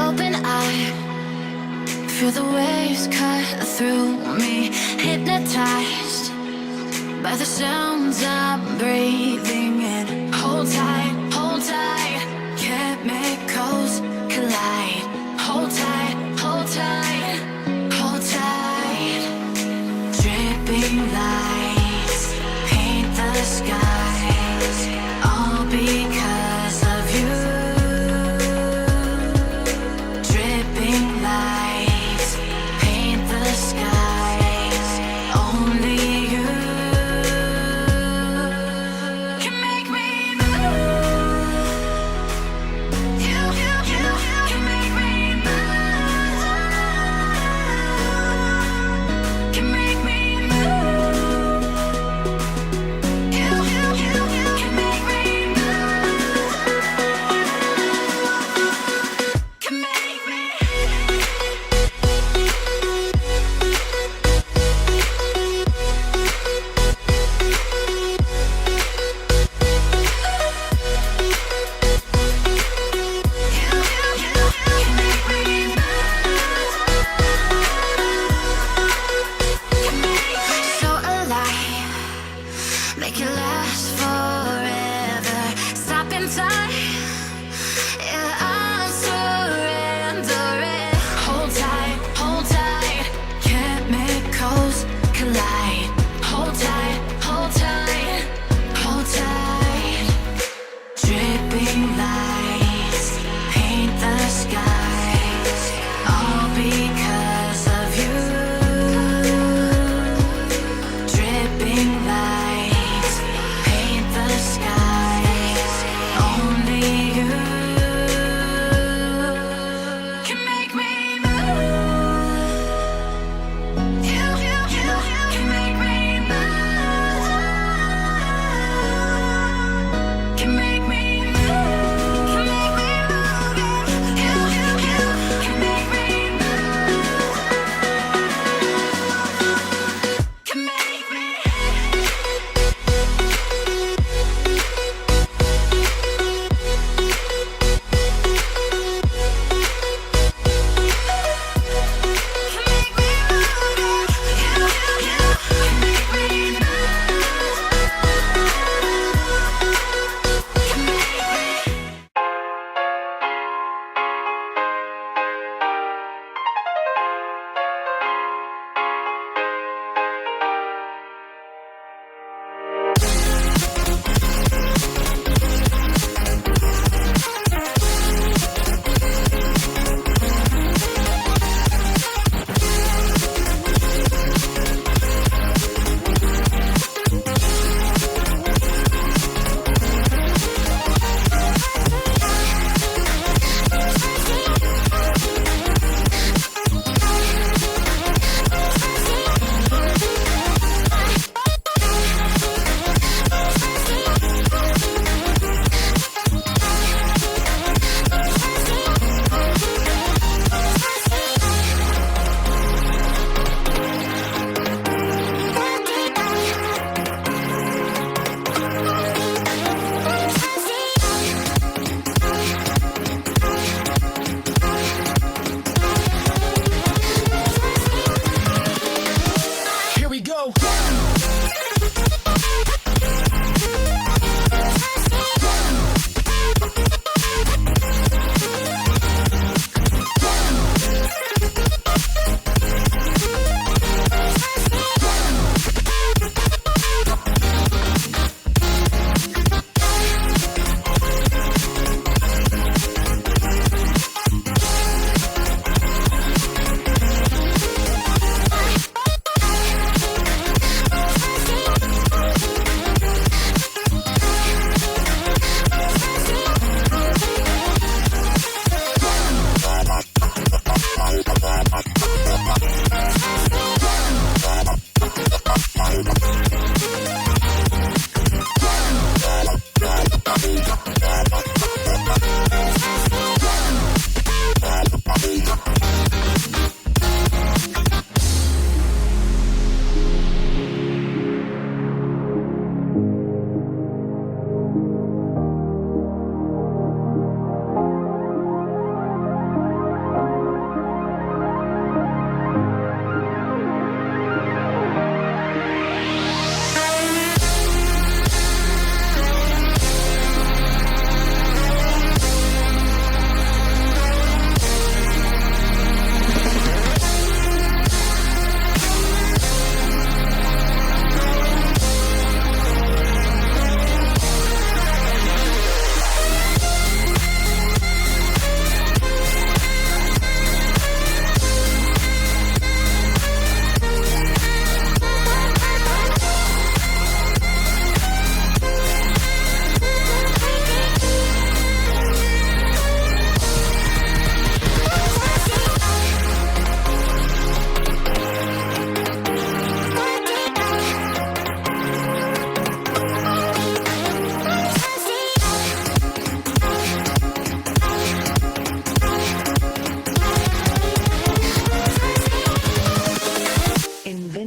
Open eye, feel the waves cut through me. Hypnotized by the sounds I'm breathing in. Hold tight, hold tight. Chemicals collide. Hold tight, hold tight, hold tight. Dripping lights paint the skies, all because of you. Dripping lights paint the skies, only you can make me move.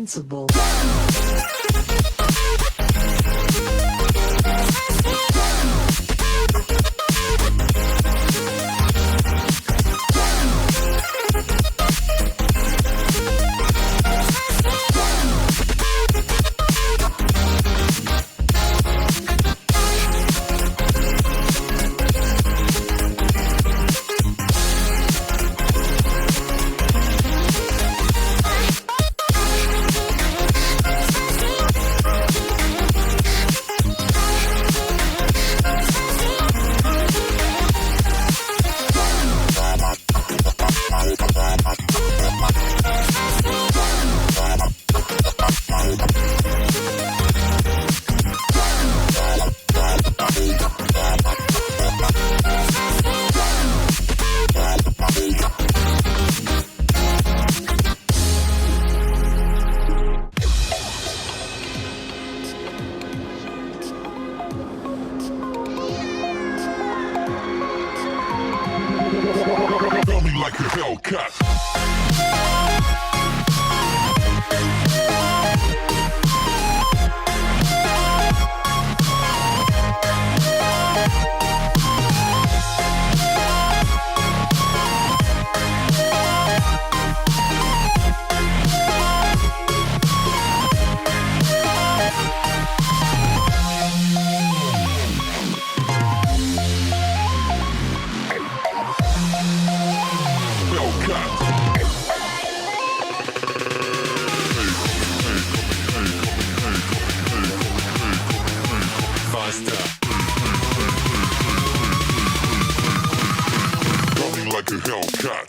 invincible. Feel me like a hellcat. Coming like a hellcat.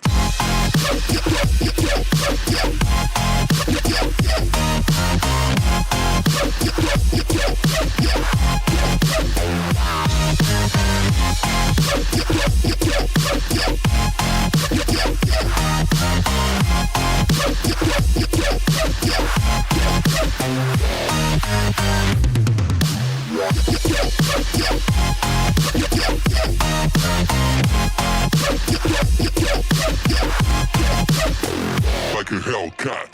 Like a hellcat.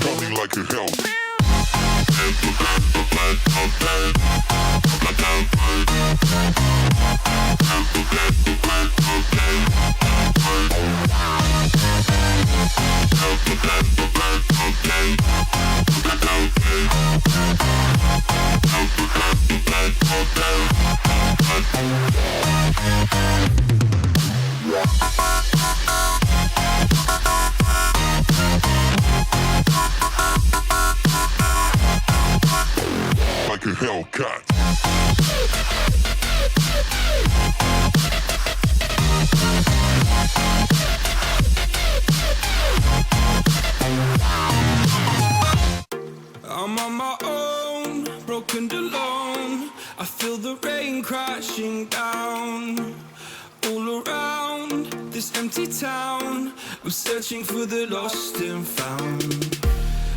Coming like a hell. Like a hellcat. I'm on my own, broken and alone. I feel the rain crashing down all around this empty town. I'm searching for the lost and found,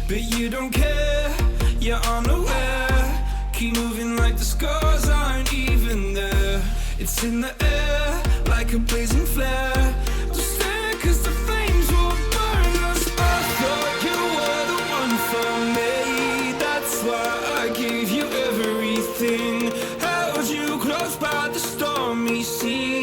but you don't care, you're unaware. Keep moving like the scars aren't even there. It's in the air like a blazing flare. Don't stare 'cause the flames will burn us. I thought you were the one for me. That's why I gave you everything. Held you close by the stormy sea.